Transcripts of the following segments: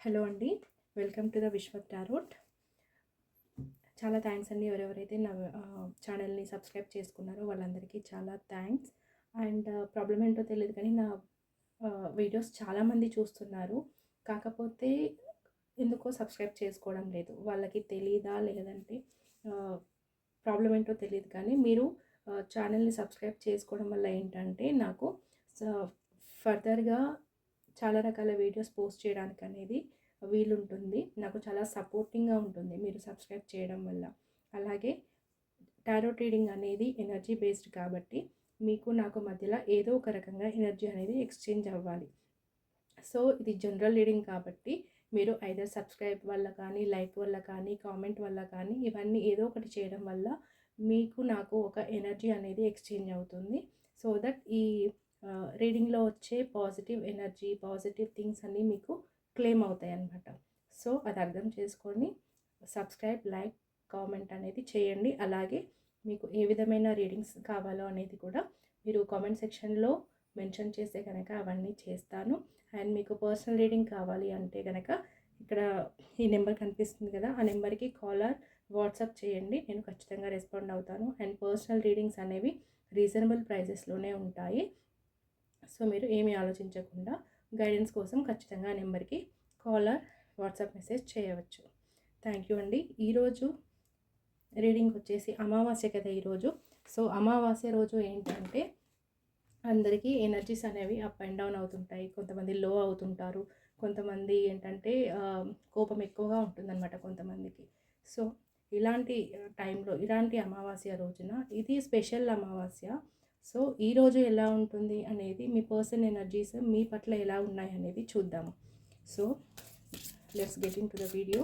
Hello అండి, welcome to the Vishwak tarot. చాలా thanks అండి ఎవరెవరైతే నా ఛానల్ని సబ్స్క్రైబ్ చేసుకున్నారో వాళ్ళందరికీ చాలా థ్యాంక్స్. అండ్ ప్రాబ్లం ఏంటో తెలియదు కానీ నా వీడియోస్ చాలామంది చూస్తున్నారు, కాకపోతే ఎందుకో సబ్స్క్రైబ్ చేసుకోవడం లేదు. వాళ్ళకి తెలీదా లేదంటే ప్రాబ్లం ఏంటో తెలియదు, కానీ మీరు ఛానల్ని సబ్స్క్రైబ్ చేసుకోవడం వల్ల ఏంటంటే నాకు ఫర్దర్గా చాలా రకాల వీడియోస్ పోస్ట్ చేయడానికి అనేది వీలుంటుంది. నాకు చాలా సపోర్టింగ్గా ఉంటుంది మీరు సబ్స్క్రైబ్ చేయడం వల్ల. అలాగే టారోట్ రీడింగ్ అనేది ఎనర్జీ బేస్డ్ కాబట్టి మీకు నాకు మధ్యలో ఏదో ఒక రకంగా ఎనర్జీ అనేది ఎక్స్చేంజ్ అవ్వాలి. సో ఇది జనరల్ రీడింగ్ కాబట్టి మీరు ఐదర్ సబ్స్క్రైబ్ వల్ల కానీ, లైక్ వల్ల కానీ, కామెంట్ వల్ల కానీ, ఇవన్నీ ఏదో ఒకటి చేయడం వల్ల మీకు నాకు ఒక ఎనర్జీ అనేది ఎక్స్చేంజ్ అవుతుంది. సో దట్ ఈ రీడింగ్లో వచ్చే పాజిటివ్ ఎనర్జీ, పాజిటివ్ థింగ్స్ అన్నీ మీకు క్లెయిమ్ అవుతాయి అన్నమాట. సో అది అర్థం చేసుకొని సబ్స్క్రైబ్, లైక్, కామెంట్ అనేది చేయండి. అలాగే మీకు ఏ విధమైన రీడింగ్స్ కావాలో అనేది కూడా మీరు కామెంట్ సెక్షన్లో మెన్షన్ చేస్తే కనుక అవన్నీ చేస్తాను. అండ్ మీకు పర్సనల్ రీడింగ్ కావాలి అంటే కనుక ఇక్కడ ఈ నెంబర్ కనిపిస్తుంది కదా, ఆ నెంబర్కి కాల్ ఆర్ వాట్సాప్ చేయండి, నేను ఖచ్చితంగా రెస్పాండ్ అవుతాను. అండ్ పర్సనల్ రీడింగ్స్ అనేవి రీజనబుల్ ప్రైజెస్లోనే ఉంటాయి. సో మీరు ఏమీ ఆలోచించకుండా గైడెన్స్ కోసం ఖచ్చితంగా ఆ నెంబర్కి కాల్ ఆర్ వాట్సాప్ మెసేజ్ చేయవచ్చు. థ్యాంక్ యూ అండి. ఈరోజు రీడింగ్ వచ్చేసి అమావాస్య కదా ఈరోజు. సో అమావాస్య రోజు ఏంటంటే అందరికీ ఎనర్జీస్ అనేవి అప్ అండ్ డౌన్ అవుతుంటాయి. కొంతమంది లో అవుతుంటారు, కొంతమంది ఏంటంటే కోపం ఎక్కువగా ఉంటుందన్నమాట కొంతమందికి. సో ఇలాంటి టైంలో, ఇలాంటి అమావాస్య రోజున, ఇది స్పెషల్ అమావాస్య. సో ఈరోజు ఎలా ఉంటుంది అనేది, మీ పర్సన్ ఎనర్జీస్ మీ పట్ల ఎలా ఉన్నాయి అనేది చూద్దాము. So let's get in to the video.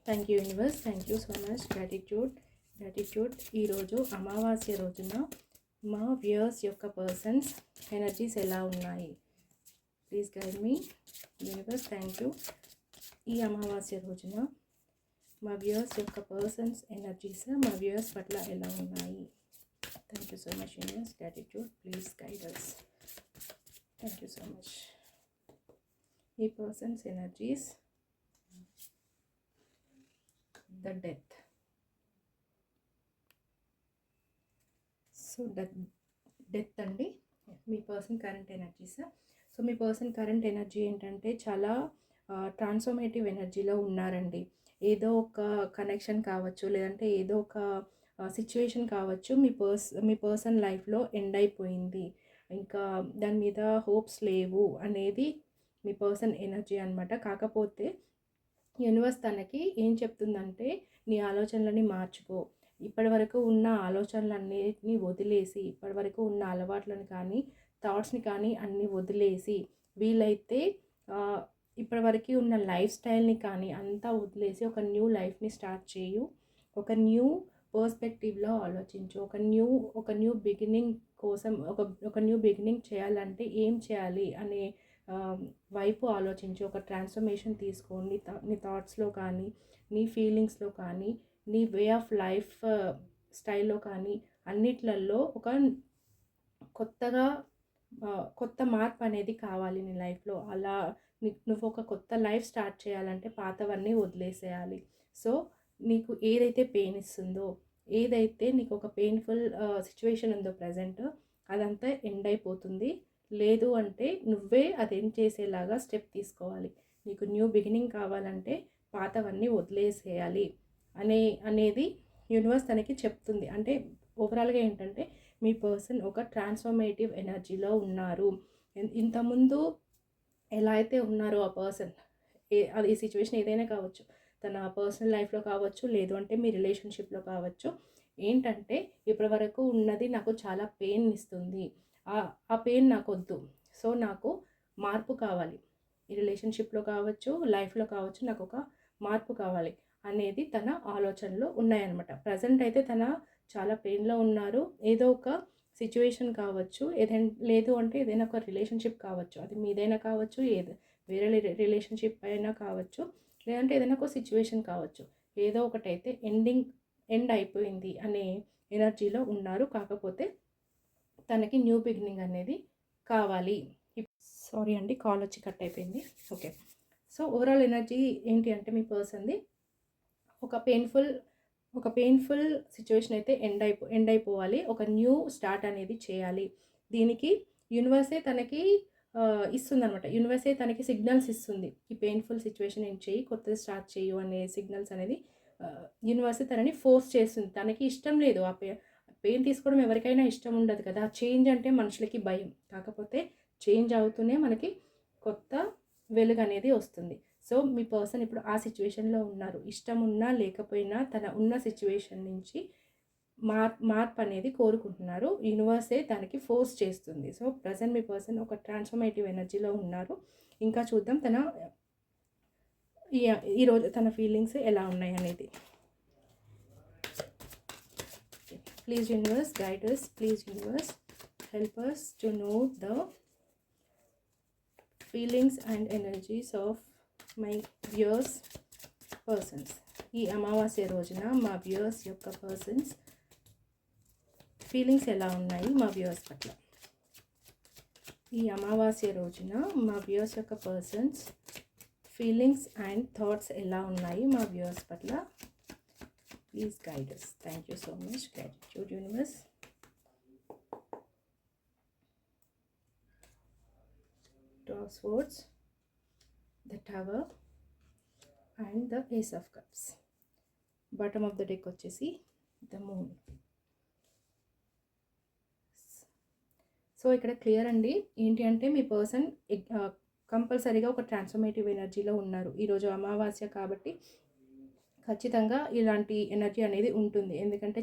Thank you universe, thank you so much, gratitude. ఈరోజు అమావాస్య రోజున మా వ్యూయర్స్ యొక్క పర్సన్స్ ఎనర్జీస్ ఎలా ఉన్నాయి, please guide me universe. Thank you. ఈ అమావాస్య రోజున మా వ్యూయర్స్ యొక్క పర్సన్స్ ఎనర్జీస్ మా వ్యూయర్స్ పట్ల ఎలా ఉన్నాయి. Thank you so much, universe. Gratitude. Please guide us. Thank you so much. A person's energies. The death. So death అండి మీ పర్సన్ కరెంట్ ఎనర్జీస్. సో మీ పర్సన్ కరెంట్ ఎనర్జీ ఏంటంటే చాలా transformative ఎనర్జీలో ఉన్నారండి. ఏదో ఒక కనెక్షన్ కావచ్చు, లేదంటే ఏదో ఒక సిచ్యువేషన్ కావచ్చు, మీ పర్సన్ లైఫ్లో ఎండ్ అయిపోయింది, ఇంకా దాని మీద హోప్స్ లేవు అనేది మీ పర్సన్ ఎనర్జీ అనమాట. కాకపోతే యూనివర్స్ తనకి ఏం చెప్తుందంటే, నీ ఆలోచనలని మార్చుకో, ఇప్పటి వరకు ఉన్న ఆలోచనలన్నిటిని వదిలేసి, ఇప్పటి వరకు ఉన్న అలవాట్లను కానీ, థాట్స్ని కానీ అన్నీ వదిలేసి, వీలైతే ఇప్పటి వరకు ఉన్న లైఫ్ స్టైల్ని కానీ అంతా వదిలేసి ఒక న్యూ లైఫ్ని స్టార్ట్ చేయు, ఒక న్యూ పర్స్పెక్టివ్లో ఆలోచించు, ఒక న్యూ బిగినింగ్ కోసం, ఒక న్యూ బిగినింగ్ చేయాలంటే ఏం చేయాలి అనే వైపు ఆలోచించు. ఒక ట్రాన్స్ఫర్మేషన్ తీసుకోండి నీ థాట్స్లో కానీ, నీ ఫీలింగ్స్లో కానీ, నీ వే ఆఫ్ లైఫ్ స్టైల్లో కానీ, అన్నిట్లలో ఒక కొత్త మార్పు అనేది కావాలి నీ లైఫ్లో. అలా నువ్వు ఒక కొత్త లైఫ్ స్టార్ట్ చేయాలంటే పాతవన్నీ వదిలేసేయాలి. సో నీకు ఏదైతే పెయిన్ ఇస్తుందో, ఏదైతే నీకు ఒక పెయిన్ఫుల్ సిచ్యువేషన్ ఉందో ప్రజెంట్, అదంతా ఎండ్ అయిపోతుంది. లేదు అంటే నువ్వే అది ఎండ్ చేసేలాగా స్టెప్ తీసుకోవాలి. నీకు న్యూ బిగినింగ్ కావాలంటే పాతవన్నీ వదిలేసేయాలి అనేది యూనివర్స్ తనకి చెప్తుంది. అంటే ఓవరాల్గా ఏంటంటే మీ పర్సన్ ఒక ట్రాన్స్ఫర్మేటివ్ ఎనర్జీలో ఉన్నారు. ఇంతకుముందు ఎలా అయితే ఉన్నారో ఆ పర్సన్, అది సిచ్యువేషన్ ఏదైనా కావచ్చు, తన పర్సనల్ లైఫ్లో కావచ్చు, లేదు అంటే మీ రిలేషన్షిప్లో కావచ్చు, ఏంటంటే ఇప్పటి వరకు ఉన్నది నాకు చాలా పెయిన్ ఇస్తుంది, ఆ పెయిన్ నాకు వద్దు, సో నాకు మార్పు కావాలి, ఈ రిలేషన్షిప్లో కావచ్చు, లైఫ్లో కావచ్చు, నాకు ఒక మార్పు కావాలి అనేది తన ఆలోచనలో ఉన్నాయన్నమాట. ప్రజెంట్ అయితే తన చాలా పెయిన్లో ఉన్నారు. ఏదో ఒక సిచ్యువేషన్ కావచ్చు, లేదు అంటే ఏదైనా ఒక రిలేషన్షిప్ కావచ్చు, అది మీదైనా కావచ్చు, వేరే రిలేషన్షిప్ అయినా కావచ్చు, లేదంటే ఏదైనా ఒక సిచ్యువేషన్ కావచ్చు, ఏదో ఒకటైతే ఎండ్ అయిపోయింది అనే ఎనర్జీలో ఉన్నారు. కాకపోతే తనకి న్యూ బిగినింగ్ అనేది కావాలి. సారీ అండి, కాల్ వచ్చి కట్ అయిపోయింది. ఓకే. సో ఓవరాల్ ఎనర్జీ ఏంటి అంటే మీ పర్సన్‌ది ఒక పెయిన్‌ఫుల్ సిట్యుయేషన్ అయితే ఎండ్ అయిపోవాలి. ఒక న్యూ స్టార్ట్ అనేది చేయాలి. దీనికి యూనివర్సే తనకి ఇస్తుందనమాట. యూనివర్సే తనకి సిగ్నల్స్ ఇస్తుంది. ఈ పెయిన్‌ఫుల్ సిట్యుయేషన్ ఎండ్ చెయ్యి, కొత్తది స్టార్ట్ చెయ్యు అనే సిగ్నల్స్ అనేది యూనివర్సే తనని ఫోర్స్ చేస్తుంది. తనకి ఇష్టం లేదు. ఆ పెయిన్ తీసుకోవడం ఎవరికైనా ఇష్టం ఉండదు కదా! చేంజ్ అంటే మనుషులకి భయం. కాకపోతే చేంజ్ అవుతూనే మనకి కొత్త వెలుగనేది వస్తుంది. సో మీ పర్సన్ ఇప్పుడు ఆ సిచ్యువేషన్‌లో ఉన్నారు. ఇష్టం ఉన్నా లేకపోయినా తన ఉన్న సిచ్యువేషన్ నుంచి మార్పు అనేది కోరుకుంటున్నారు. యూనివర్సే దానికి ఫోర్స్ చేస్తుంది. సో ప్రెజెంట్ మీ పర్సన్ ఒక ట్రాన్స్‌ఫర్మేటివ్ ఎనర్జీలో ఉన్నారు. ఇంకా చూద్దాం ఈ ఈరోజు తన ఫీలింగ్స్ ఎలా ఉన్నాయనేది. Please universe guide us. Please universe help us to know the feelings and energies of my viewers persons. ఈ అమావాస్య రోజున మా వ్యూవర్స్ యొక్క పర్సన్స్ ఫీలింగ్స్ ఎలా ఉన్నాయి మా వ్యూవర్స్ పట్ల. ఈ అమావాస్య రోజున మా వ్యూవర్స్ యొక్క పర్సన్స్ ఫీలింగ్స్ అండ్ థాట్స్ ఎలా ఉన్నాయి మా వ్యూవర్స్ పట్ల. Please guide us. Thank you so much. Gratitude universe. Two of Swords, the Tower and the Ace of Cups. Bottom of the deck వచ్చేసి the Moon. సో ఇక్కడ clear అండి. ఏంటి అంటే మీ person కంపల్సరీగా ఒక ట్రాన్స్ఫర్మేటివ్ ఎనర్జీలో ఉన్నారు. ఈరోజు అమావాస్య కాబట్టి ఖచ్చితంగా ఇలాంటి ఎనర్జీ అనేది ఉంటుంది. ఎందుకంటే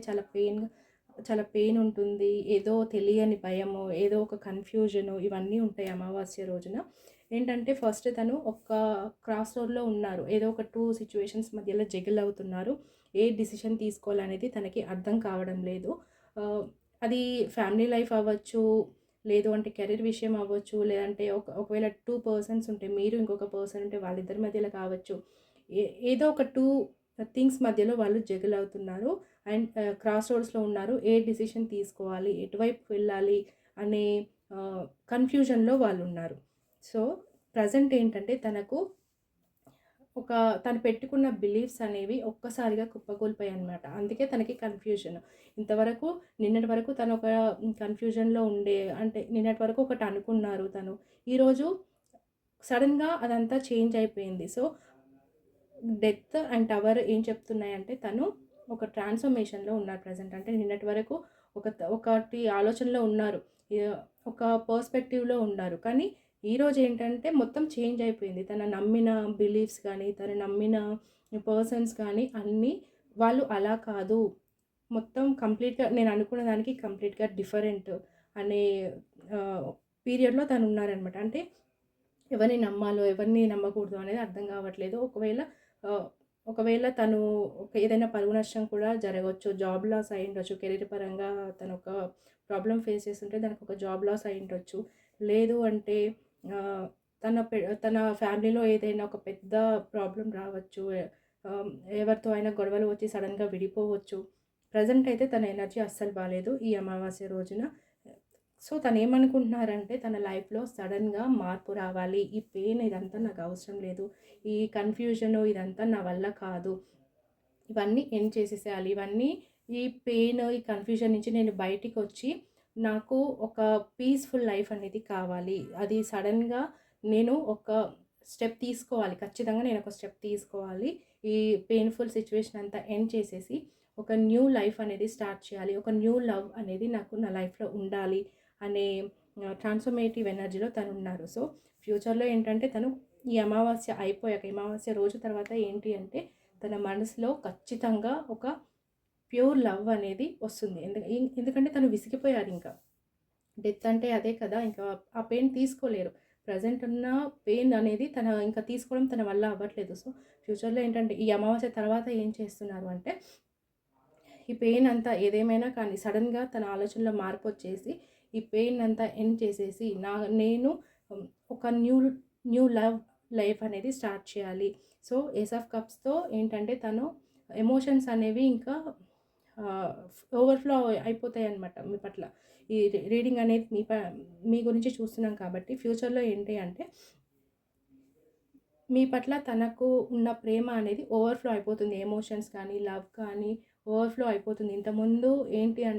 చాలా పెయిన్ ఉంటుంది. ఏదో తెలియని భయము, ఏదో ఒక కన్ఫ్యూజను ఇవన్నీ ఉంటాయి అమావాస్య రోజున. ఏంటంటే ఫస్ట్ తను ఒక క్రాస్ రోడ్లో ఉన్నారు. ఏదో ఒక 2 సిచ్యువేషన్స్ మధ్యలో జగిల్ అవుతున్నారు. ఏ డిసిషన్ తీసుకోవాలనేది తనకి అర్థం కావడం లేదు. అది ఫ్యామిలీ లైఫ్ అవ్వచ్చు, లేదు అంటే కెరీర్ విషయం అవ్వచ్చు, లేదంటే ఒకవేళ 2 పర్సన్స్ ఉంటే మీరు ఇంకొక పర్సన్ ఉంటే వాళ్ళిద్దరి మధ్యలో కావచ్చు. ఏదో ఒక 2 థింగ్స్ మధ్యలో వాళ్ళు జగిల్ అవుతున్నారు. అండ్ క్రాస్ రోడ్స్లో ఉన్నారు. ఏ డిసిషన్ తీసుకోవాలి, ఎటువైపు వెళ్ళాలి అనే కన్ఫ్యూజన్లో వాళ్ళు ఉన్నారు. సో ప్రజెంట్ ఏంటంటే తను పెట్టుకున్న బిలీఫ్స్ అనేవి ఒక్కసారిగా కుప్పకూలిపోయాయి అనమాట. అందుకే తనకి కన్ఫ్యూజన్. నిన్నటి వరకు తను ఒక కన్ఫ్యూజన్లో అంటే నిన్నటి వరకు ఒకటి అనుకున్నారు తను. ఈరోజు సడన్గా అదంతా చేంజ్ అయిపోయింది. సో డెత్ అండ్ టవర్ ఏం చెప్తున్నాయంటే తను ఒక ట్రాన్స్ఫర్మేషన్లో ఉన్నారు ప్రజెంట్. అంటే నిన్నటి వరకు ఒకటి ఆలోచనలో ఉన్నారు, ఒక పర్స్పెక్టివ్లో ఉన్నారు. కానీ ఈరోజు ఏంటంటే మొత్తం చేంజ్ అయిపోయింది. తన నమ్మిన బిలీఫ్స్ కానీ, తను నమ్మిన పర్సన్స్ కానీ అన్నీ వాళ్ళు అలా కాదు, మొత్తం కంప్లీట్గా నేను అనుకున్న దానికి కంప్లీట్గా డిఫరెంట్ అనే పీరియడ్లో తను ఉన్నారనమాట. అంటే ఎవరిని నమ్మాలో ఎవరిని నమ్మకూడదు అనేది అర్థం కావట్లేదు. ఒకవేళ తను ఏదైనా పరువు నష్టం కూడా జరగవచ్చు, జాబ్ లాస్ అయి ఉండొచ్చు, కెరీర్ పరంగా తను ఒక ప్రాబ్లం ఫేస్ చేస్తుంటే దానికి ఒక జాబ్ లాస్ అయి ఉండొచ్చు. లేదు అంటే తన ఫ్యామిలీలో ఏదైనా ఒక పెద్ద ప్రాబ్లం రావచ్చు, ఎవరితో అయినా గొడవలు వచ్చి సడన్గా విడిపోవచ్చు. ప్రజెంట్ అయితే తన ఎనర్జీ అస్సలు బాగాలేదు ఈ అమావాస్య రోజున. సో తను ఏమనుకుంటున్నారంటే తన లైఫ్లో సడన్గా మార్పు రావాలి, ఈ పెయిన్ ఇదంతా నాకు అవసరం లేదు, ఈ కన్ఫ్యూజను ఇదంతా నా వల్ల కాదు, ఇవన్నీ ఎండ్ చేసేసేయాలి, ఈ పెయిన్ ఈ కన్ఫ్యూజన్ నుంచి నేను బయటికి వచ్చి నాకు ఒక పీస్ఫుల్ లైఫ్ అనేది కావాలి. అది సడన్గా నేను ఒక స్టెప్ తీసుకోవాలి, ఖచ్చితంగా నేను ఒక స్టెప్ తీసుకోవాలి. ఈ పెయిన్ఫుల్ సిచ్యువేషన్ అంతా ఎండ్ చేసేసి ఒక న్యూ లైఫ్ అనేది స్టార్ట్ చేయాలి, ఒక న్యూ లవ్ అనేది నాకు నా లైఫ్లో ఉండాలి అనే ట్రాన్స్ఫర్మేటివ్ ఎనర్జీలో తను ఉన్నారు. సో ఫ్యూచర్లో ఏంటంటే తను ఈ అమావాస్య రోజు తర్వాత ఏంటి అంటే తన మనసులో ఖచ్చితంగా ఒక ప్యూర్ లవ్ అనేది వస్తుంది. ఎందుకంటే తను విసిగిపోయారు. ఇంకా డెత్ అంటే అదే కదా, ఇంకా ఆ పెయిన్ తీసుకోలేరు. ప్రజెంట్ ఉన్న పెయిన్ అనేది ఇంకా తీసుకోవడం తన వల్ల అవ్వట్లేదు. సో ఫ్యూచర్లో ఏంటంటే ఈ అమావాస్య తర్వాత ఏం చేస్తున్నారు అంటే ఈ పెయిన్ అంతా ఏదేమైనా కానీ సడన్గా తన ఆలోచనలో మార్పు వచ్చేసి ఈ పెయిన్ అంతా ఎండ్ చేసేసి నేను ఒక న్యూ లైఫ్ అనేది స్టార్ట్ చేయాలి. సో ఏస్ ఆఫ్ కప్స్తో ఏంటంటే తను ఎమోషన్స్ అనేవి ఇంకా ఓవర్‌ఫ్లో అయిపోతాయి అన్నమాట మీ పట్ల. ఈ రీడింగ్ అనేది మీ గురించి చూస్తున్నాం కాబట్టి ఫ్యూచర్‌లో ఏంటి అంటే మీ పట్ల తనకు ఉన్న ప్రేమ అనేది ఓవర్‌ఫ్లో అయిపోతుంది. ఎమోషన్స్ కానీ, లవ్ కానీ ఓవర్‌ఫ్లో అయిపోతుంది.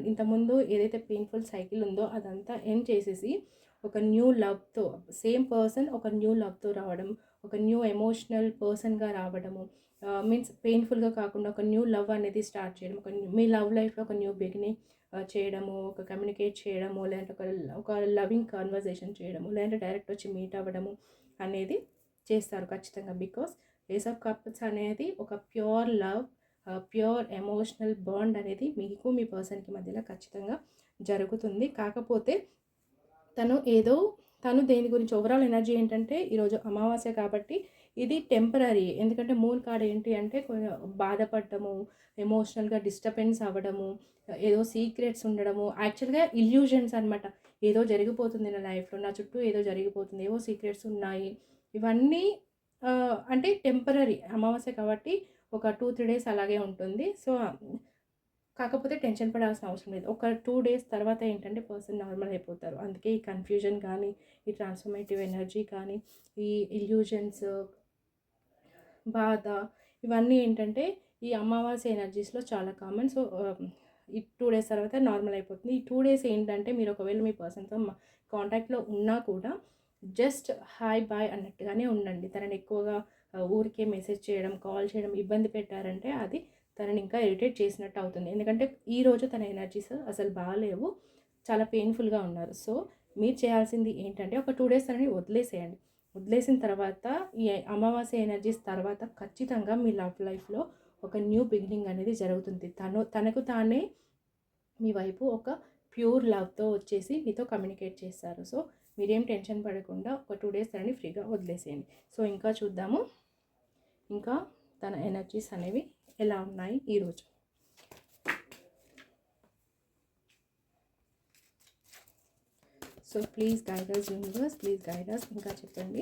ఇంతకుముందు ఏదైతే పెయిన్‌ఫుల్ సైకిల్ ఉందో అదంతా ఎండ్ చేసేసి ఒక న్యూ లవ్‌తో సేమ్ పర్సన్ ఒక న్యూ లవ్‌తో రావడం, ఒక న్యూ ఎమోషనల్ పర్సన్‌గా రావడము, మీన్స్ పెయిన్‌ఫుల్‌గా కాకుండా ఒక న్యూ లవ్ అనేది స్టార్ట్ చేయడం. మీ లవ్ లైఫ్‌లో ఒక న్యూ బిగినింగ్ చేయడము, ఒక కమ్యూనికేట్ చేయడము, లేదంటే ఒక లవింగ్ కన్వర్జేషన్ చేయడము, లేదంటే డైరెక్ట్ వచ్చి మీట్ అవ్వడము అనేది చేస్తారు ఖచ్చితంగా. బికాస్ ఏస్ ఆఫ్ కప్స్ అనేది ఒక pure love, pure emotional bond అనేది మీకు మీ పర్సన్కి మధ్యలో ఖచ్చితంగా జరుగుతుంది. కాకపోతే తను దేని గురించి ఓవరాల్ ఎనర్జీ ఏంటంటే ఈరోజు అమావాస్య కాబట్టి ఇది టెంపరరీ. ఎందుకంటే మూన్ కార్డ్ ఏంటి అంటే కొంచెం బాధపడటము, ఎమోషనల్గా డిస్టర్బెన్స్ అవ్వడము, ఏదో సీక్రెట్స్ ఉండడము, యాక్చువల్గా ఇల్యూజన్స్ అనమాట. ఏదో జరిగిపోతుంది నా లైఫ్లో, నా చుట్టూ ఏదో జరిగిపోతుంది, ఏవో సీక్రెట్స్ ఉన్నాయి, ఇవన్నీ అంటే టెంపరరీ. అమావాస్య కాబట్టి ఒక 2-3 డేస్ అలాగే ఉంటుంది. సో కాకపోతే టెన్షన్ పడాల్సిన అవసరం లేదు. ఒక 2 డేస్ తర్వాత ఏంటంటే పర్సన్ నార్మల్ అయిపోతారు. అందుకే ఈ కన్‌ఫ్యూజన్ కానీ, ఈ ట్రాన్స్‌ఫర్మేటివ్ ఎనర్జీ కానీ, ఈ ఇల్యూజన్స్, బాధ, ఇవన్నీ ఏంటంటే ఈ అమావాస్య ఎనర్జీస్‌లో చాలా కామన్. సో ఈ 2 డేస్ తర్వాత నార్మల్ అయిపోతుంది. ఈ 2 డేస్ ఏంటంటే మీరు ఒకవేళ మీ పర్సన్‌తో కాంటాక్ట్‌లో ఉన్నా కూడా జస్ట్ హాయ్, బాయ్ అన్నట్టుగానే ఉండండి. తనని ఎక్కువగా ఊరికే మెసేజ్ చేయడం, కాల్ చేయడం ఇబ్బంది పెట్టారంటే అది తనని ఇంకా ఇరిటేట్ చేసినట్టు అవుతుంది. ఎందుకంటే ఈరోజు తన ఎనర్జీస్ అసలు బాలేవు. చాలా పెయిన్‌ఫుల్‌గా ఉన్నారు. సో మీరు చేయాల్సింది ఏంటంటే ఒక 2 డేస్ తనని వదిలేసేయండి. వదిలేసిన తర్వాత ఈ అమావాస్య ఎనర్జీస్ తర్వాత ఖచ్చితంగా మీ లవ్ లైఫ్‌లో ఒక న్యూ బిగినింగ్ అనేది జరుగుతుంది. తనకు తానే మీ వైపు ఒక ప్యూర్ లవ్‌తో వచ్చేసి మీతో కమ్యూనికేట్ చేస్తారు. సో మీరేం టెన్షన్ పడకుండా ఒక 2 డేస్ తనని ఫ్రీగా వదిలేసేయండి. సో ఇంకా చూద్దాము. ఇంకా తన ఎనర్జీస్ అనేవి ఎలా ఉన్నాయి ఈరోజు. So please guide us universe, please guide us. ఇంకా చెప్పండి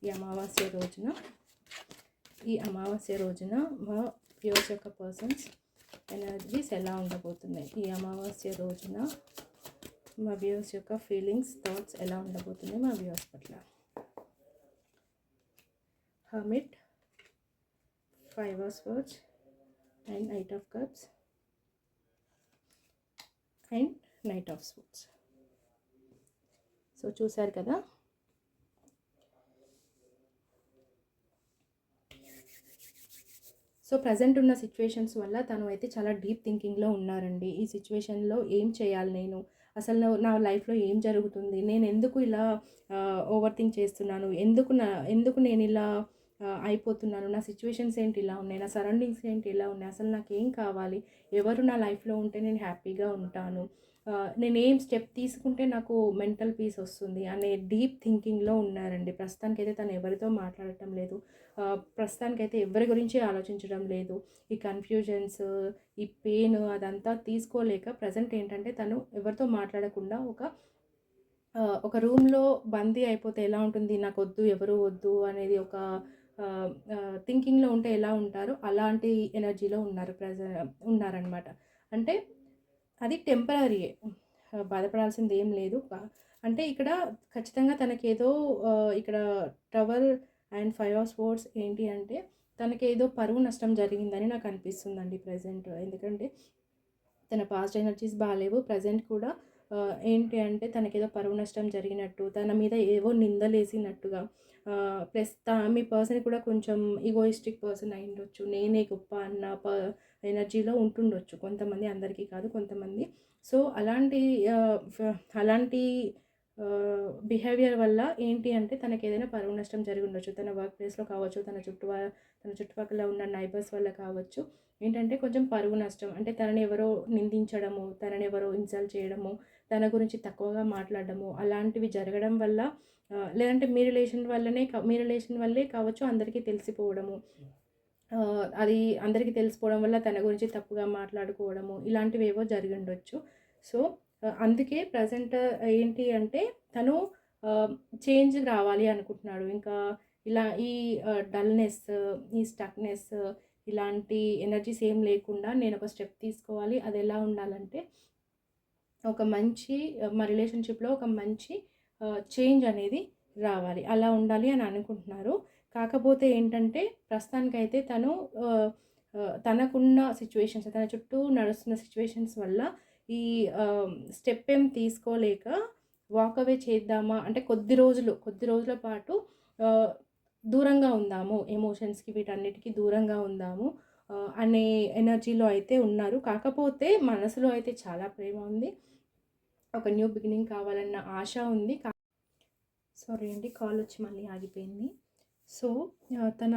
ఈ అమావాస్య రోజున మా వ్యూవర్స్ యొక్క పర్సన్స్ ఎనర్జీస్ ఎలా ఉండబోతున్నాయి. ఈ అమావాస్య రోజున మా వ్యూవర్స్ యొక్క ఫీలింగ్స్, థాట్స్ ఎలా ఉండబోతున్నాయి మా వ్యూవర్స్ పట్ల. Hermit, 5 of Swords and Knight of Cups and Knight of Swords. So చూసారు కదా. సో ప్రజెంట్ ఉన్న సిచ్యువేషన్స్ వల్ల తను అయితే చాలా డీప్ థింకింగ్లో ఉన్నారండి. ఈ సిచ్యువేషన్లో ఏం చేయాలి నేను, అసలు నా లైఫ్లో ఏం జరుగుతుంది, నేను ఎందుకు ఇలా ఓవర్ థింక్ చేస్తున్నాను, ఎందుకు నేను ఇలా అయిపోతున్నాను, నా సిచ్యువేషన్స్ ఏంటి ఇలా ఉన్నాయి, నా సరౌండింగ్స్ ఏంటి ఇలా ఉన్నాయి, అసలు నాకేం కావాలి, ఎవరు నా లైఫ్లో ఉంటే నేను హ్యాపీగా ఉంటాను, నేను ఏం స్టెప్ తీసుకుంటే నాకు మెంటల్ పీస్ వస్తుంది అనే డీప్ థింకింగ్లో ఉన్నారండి. ప్రస్తుతానికైతే తను ఎవరితో మాట్లాడటం లేదు. ప్రస్తుతానికైతే ఎవరి గురించి ఆలోచించడం లేదు. ఈ కన్ఫ్యూజన్స్, ఈ పెయిన్ అదంతా తీసుకోలేక ప్రజెంట్ ఏంటంటే తను ఎవరితో మాట్లాడకుండా ఒక రూమ్లో బందీ అయిపోతే ఎలా ఉంటుంది, నాకు వద్దు, ఎవరు వద్దు అనేది ఒక థింకింగ్లో ఉంటే ఎలా ఉంటారో అలాంటి ఎనర్జీలో ఉన్నారనమాట. అంటే అది టెంపరరీయే, బాధపడాల్సింది ఏం లేదు. అంటే ఇక్కడ ఖచ్చితంగా తనకేదో ఇక్కడ టవర్ అండ్ 5 of Swords ఏంటి అంటే తనకేదో పరువు నష్టం జరిగిందని నాకు అనిపిస్తుందండి ప్రజెంట్. ఎందుకంటే తన పాస్ట్ ఎనర్జీస్ బాగాలేవు. ప్రజెంట్ కూడా ఏంటి అంటే తనకేదో పరువు నష్టం జరిగినట్టు, తన మీద ఏవో నిందలేసినట్టుగా, ప్లస్ మీ పర్సన్ కూడా కొంచెం ఈగోయిస్టిక్ పర్సన్ అయి ఉండొచ్చు. నేనే గొప్ప అన్న ఎనర్జీలో ఉంటుండొచ్చు కొంతమంది, అందరికీ కాదు కొంతమంది. సో అలాంటి బిహేవియర్ వల్ల ఏంటి అంటే తనకి ఏదైనా పరువు నష్టం జరిగి ఉండొచ్చు. తన వర్క్ ప్లేస్లో కావచ్చు, తన చుట్టుపక్కల ఉన్న నైబర్స్ వల్ల కావచ్చు. ఏంటంటే కొంచెం పరువు నష్టం అంటే తనని ఎవరో నిందించడము, తనని ఎవరో ఇన్సల్ట్ చేయడము, తన గురించి తక్కువగా మాట్లాడడము అలాంటివి జరగడం వల్ల, లేదంటే మీ రిలేషన్ వల్లే కావచ్చు అందరికీ తెలిసిపోవడము, అది అందరికీ తెలిసిపోవడం వల్ల తన గురించి తప్పుగా మాట్లాడుకోవడము ఇలాంటివి ఏవో జరిగి ఉండొచ్చు. సో అందుకే ప్రజెంట్ ఏంటి అంటే తను చేంజ్ రావాలి అనుకుంటున్నాడు. ఇంకా ఇలా ఈ డల్నెస్, ఈ స్టక్నెస్, ఇలాంటి ఎనర్జీస్ ఏం లేకుండా నేను ఒక స్టెప్ తీసుకోవాలి. అది ఎలా ఉండాలంటే ఒక మంచి మా రిలేషన్‌షిప్‌లో ఒక మంచి చేంజ్ అనేది రావాలి. అలా ఉండాలి అని అనుకుంటున్నారు. కాకపోతే ఏంటంటే ప్రస్తుతానికైతే తను తనకున్న సిట్యుయేషన్స్, తన చుట్టూ నడుస్తున్న సిట్యుయేషన్స్ వల్ల ఈ స్టెప్ ఏం తీసుకోలేక వాక్ అవే చేద్దామా అంటే కొద్ది రోజుల పాటు ఆహ్, దూరంగా ఉందాము. ఎమోషన్స్‌కి వీటన్నిటికి దూరంగా ఉందాము అనే ఎనర్జీలో అయితే ఉన్నారు. కాకపోతే మనసులో అయితే చాలా ప్రేమ ఉంది. ఒక న్యూ బిగినింగ్ కావాలన్న ఆశ ఉంది. సారీ అండి, కాల్ వచ్చి మళ్ళీ ఆగిపోయింది. సో, తన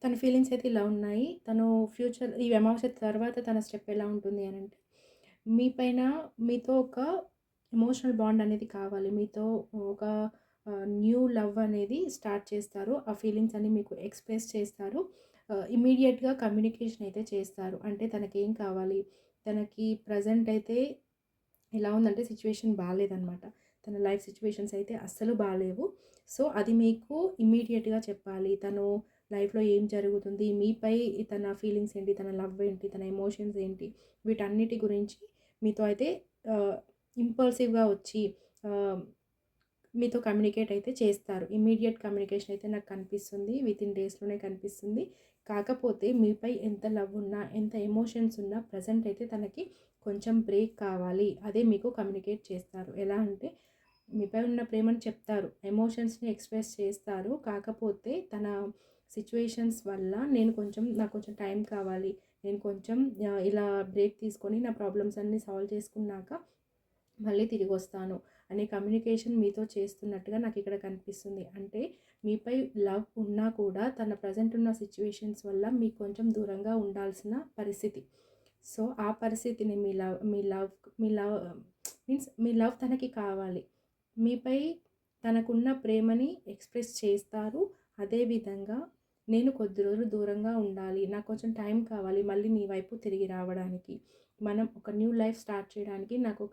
తన ఫీలింగ్స్ అయితే ఇలా ఉన్నాయి. తను ఫ్యూచర్ ఈ అమావాస్య తర్వాత తన స్టెప్ ఎలా ఉంటుంది అనంటే, మీ పైన మీతో ఒక ఎమోషనల్ బాండ్ అనేది కావాలి. మీతో ఒక న్యూ లవ్ అనేది స్టార్ట్ చేస్తారు. ఆ ఫీలింగ్స్ అన్నీ మీకు ఎక్స్‌ప్రెస్ చేస్తారు. ఇమ్మీడియేట్‌గా కమ్యూనికేషన్ అయితే చేస్తారు. అంటే తనకేం కావాలి, తనకి ప్రెజెంట్ అయితే ఎలా ఉందంటే సిచ్యువేషన్ బాలేదనమాట. తన లైఫ్ సిచ్యువేషన్స్ అయితే అస్సలు బాలేవు. సో, అది మీకు ఇమ్మీడియేట్‌గా చెప్పాలి. తను లైఫ్‌లో ఏం జరుగుతుంది, మీపై తన ఫీలింగ్స్ ఏంటి, తన లవ్ ఏంటి, తన ఎమోషన్స్ ఏంటి, వీటన్నిటి గురించి మీతో అయితే ఇంపల్సివ్‌గా వచ్చి ఆహ్, మీతో కమ్యూనికేట్ అయితే చేస్తారు. ఇమ్మీడియేట్ కమ్యూనికేషన్ అయితే నాకు కనిపిస్తుంది. వితిన్ డేస్‌లోనే కనిపిస్తుంది. కాకపోతే మీపై ఎంత లవ్ ఉన్నా, ఎంత ఎమోషన్స్ ఉన్నా ప్రెజెంట్ అయితే తనకి కొంచెం బ్రేక్ కావాలి. అదే మీకు కమ్యూనికేట్ చేస్తారు. ఎలా అంటే మీపై ఉన్న ప్రేమను చెప్తారు. ఎమోషన్స్‌ని ఎక్స్‌ప్రెస్ చేస్తారు. కాకపోతే తన సిట్యుయేషన్స్ వల్ల నాకు కొంచెం టైం కావాలి. నేను కొంచెం ఇలా బ్రేక్ తీసుకొని నా ప్రాబ్లమ్స్ అన్నీ సాల్వ్ చేసుకున్నాక మళ్ళీ తిరిగొస్తాను అనే కమ్యూనికేషన్ మీతో చేస్తున్నట్టుగా నాకిక్కడ కనిపిస్తుంది. అంటే మీపై లవ్ ఉన్నా కూడా తన ప్రెజెంట్ ఉన్న సిట్యుయేషన్స్ వల్ల మీకు కొంచెం దూరంగా ఉండాల్సిన పరిస్థితి. సో, ఆ పరిస్థితిని మీ లవ్ తనకి కావాలి. మీపై తనకున్న ప్రేమని ఎక్స్‌ప్రెస్ చేస్తారు. అదేవిధంగా నేను కొద్ది రోజులు దూరంగా ఉండాలి. నాకు కొంచెం టైం కావాలి మళ్ళీ నీ వైపు తిరిగి రావడానికి. మనం ఒక న్యూ లైఫ్ స్టార్ట్ చేయడానికి నాకు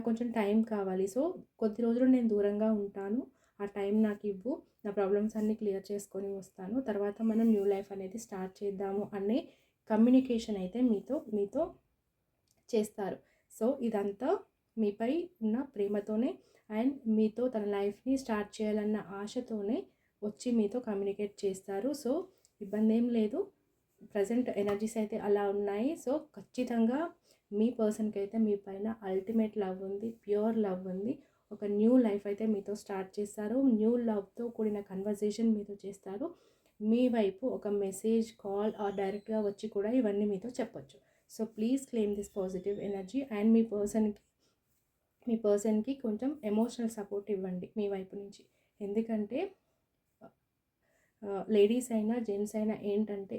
కొంచెం టైం కావాలి. సో, కొద్ది రోజులు నేను దూరంగా ఉంటాను. ఆ టైం నాకివ్వు. నా ప్రాబ్లమ్స్ అన్నీ క్లియర్ చేసుకొని వస్తాను. తర్వాత మనం న్యూ లైఫ్ అనేది స్టార్ట్ చేద్దాము అనే కమ్యూనికేషన్ అయితే మీతో చేస్తారు. సో, ఇదంతా మీపై ఉన్న ప్రేమతోనే అండ్ మీతో తన లైఫ్‌ని స్టార్ట్ చేయాలన్న ఆశతోనే వచ్చి మీతో కమ్యూనికేట్ చేస్తారు. సో, ఇబ్బందేం లేదు. ప్రెజెంట్ ఎనర్జీస్ అయితే అలా ఉన్నాయి. సో, ఖచ్చితంగా మీ పర్సన్‌కి అయితే మీ పైన అల్టిమేట్ లవ్ ఉంది. ప్యూర్ లవ్ ఉంది. ఒక న్యూ లైఫ్ అయితే మీతో స్టార్ట్ చేస్తారు. న్యూ లవ్‌తో కూడిన కన్వర్జేషన్ మీతో చేస్తారు. మీ వైపు ఒక మెసేజ్, కాల్ ఆర్ డైరెక్ట్‌గా వచ్చి కూడా ఇవన్నీ మీతో చెప్పొచ్చు. So, please claim this positive energy and మీ పర్సన్‌కి కొంచెం ఎమోషనల్ సపోర్ట్ ఇవ్వండి మీ వైపు నుంచి. ఎందుకంటే లేడీస్ అయినా, జెంట్స్ అయినా ఏంటంటే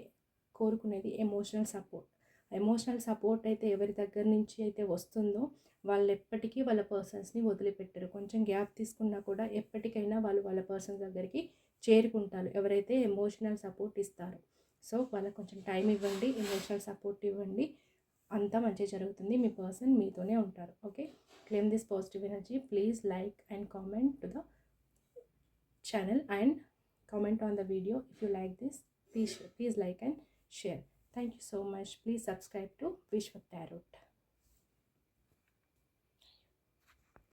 కోరుకునేది ఎమోషనల్ సపోర్ట్. ఎమోషనల్ సపోర్ట్ అయితే ఎవరి దగ్గర నుంచి అయితే వస్తుందో వాళ్ళెప్పటికీ వాళ్ళ పర్సన్స్‌ని వదిలిపెట్టరు. కొంచెం గ్యాప్ తీసుకున్నా కూడా ఎప్పటికైనా వాళ్ళు వాళ్ళ పర్సన్స్ దగ్గరికి చేరుకుంటారు. ఎవరైతే ఎమోషనల్ సపోర్ట్ ఇస్తారో. సో, వాళ్ళకి కొంచెం టైం ఇవ్వండి. ఎమోషనల్ సపోర్ట్ ఇవ్వండి. అంతా మంచిగా జరుగుతుంది. మీ పర్సన్ మీతోనే ఉంటారు. Okay. Claim this positive energy. Please like and comment to the channel and comment on the video. If you like this, please like and share. Thank you so much. Please subscribe to Vishwa Tarot.